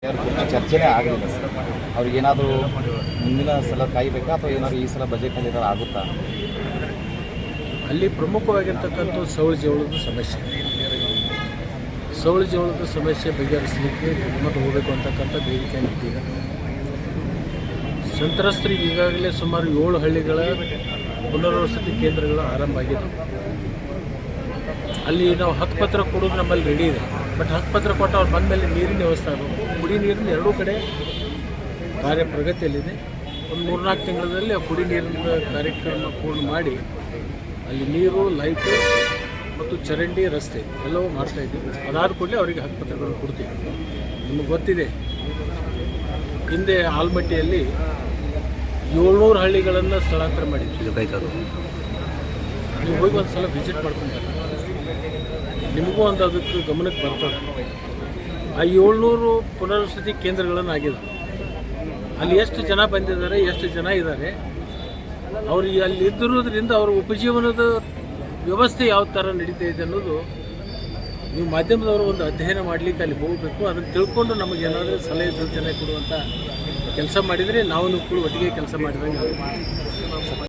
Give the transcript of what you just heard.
ಚರ್ಚೆನೇ ಆಗಲಿಲ್ಲ ಸರ್. ಅವ್ರಿಗೇನಾದರೂ ಮುಂದಿನ ಸಲ ಕಾಯಬೇಕಾ ಅಥವಾ ಏನಾದರೂ ಈ ಸಲ ಬಜೆಟ್ನಲ್ಲಿ ಏನಾದ್ರು ಆಗುತ್ತಾ? ಅಲ್ಲಿ ಪ್ರಮುಖವಾಗಿರ್ತಕ್ಕಂಥ ಸೌಳು ಜೀವನದ ಸಮಸ್ಯೆ. ಸೌಳು ಜೀವನದ ಸಮಸ್ಯೆ ಬಗೆಹರಿಸಲಿಕ್ಕೆ ಮತ್ತು ಹೋಗಬೇಕು ಅಂತಕ್ಕಂಥ ಬೇಡಿಕೆ ಇಟ್ಟಿದೆ. ಸಂತ್ರಸ್ತರಿಗೆ ಈಗಾಗಲೇ ಸುಮಾರು 7 ಹಳ್ಳಿಗಳ ಪುನರ್ವಸತಿ ಕೇಂದ್ರಗಳು ಆರಂಭ ಆಗಿದೆ. ಅಲ್ಲಿ ನಾವು ಹಕ್ಕುಪತ್ರ ಕೊಡೋದು ನಮ್ಮಲ್ಲಿ ರೆಡಿ ಇದೆ. ಬಟ್ ಹಕ್ಕುಪತ್ರ ಕೊಟ್ಟು ಅವ್ರು ಬಂದ ಮೇಲೆ ನೀರಿನ ವ್ಯವಸ್ಥೆ ಆಗಬೇಕು. ಕುಡಿ ನೀರಿನ ಎರಡೂ ಕಡೆ ಕಾರ್ಯ ಪ್ರಗತಿಯಲ್ಲಿದೆ. ಒಂದು 3-4 ತಿಂಗಳಲ್ಲಿ ಆ ಕುಡಿ ನೀರಿನ ಕಾರ್ಯಕ್ರಮ ಪೂರ್ಣ ಮಾಡಿ ಅಲ್ಲಿ ನೀರು, ಲೈಟು ಮತ್ತು ಚರಂಡಿ, ರಸ್ತೆ ಎಲ್ಲವೂ ಮಾಡ್ತಾಯಿದ್ದೀವಿ. ಅದಾದ ಕೂಡಲೇ ಅವರಿಗೆ ಹಕ್ಕುಪತ್ರಗಳನ್ನು ಕೊಡ್ತೀವಿ. ನಿಮಗೆ ಗೊತ್ತಿದೆ, ಹಿಂದೆ ಆಲ್ಮಟ್ಟಿಯಲ್ಲಿ 700 ಹಳ್ಳಿಗಳನ್ನು ಸ್ಥಳಾಂತರ ಮಾಡಿದ್ವಿ. ನೀವು ಹೋಗಿ ಒಂದು ಸಲ ವಿಸಿಟ್ ಮಾಡ್ಕೊಂಡು ನಿಮಗೂ ಒಂದು ಅದಕ್ಕೆ ಗಮನಕ್ಕೆ ಬರ್ತದೆ. ಆ 700 ಪುನರ್ವಸತಿ ಕೇಂದ್ರಗಳನ್ನು ಆಗಿದೆ. ಅಲ್ಲಿ ಎಷ್ಟು ಜನ ಬಂದಿದ್ದಾರೆ, ಎಷ್ಟು ಜನ ಇದ್ದಾರೆ, ಅವ್ರಿಗೆ ಅಲ್ಲಿ ಇದ್ದಿರೋದ್ರಿಂದ ಅವರ ಉಪಜೀವನದ ವ್ಯವಸ್ಥೆ ಯಾವ ಥರ ನಡೀತಾ ಇದೆ ಅನ್ನೋದು ನೀವು ಮಾಧ್ಯಮದವರು ಒಂದು ಅಧ್ಯಯನ ಮಾಡಲಿಕ್ಕೆ ಅಲ್ಲಿ ಹೋಗಬೇಕು. ಅದನ್ನು ತಿಳ್ಕೊಂಡು ನಮಗೇನಾದರೂ ಸಲಹೆ ಸೂಚನೆ ಕೊಡುವಂಥ ಕೆಲಸ ಮಾಡಿದರೆ ನಾವು ಕೂಡ ಒಟ್ಟಿಗೆ ಕೆಲಸ ಮಾಡಿದಂಗೆ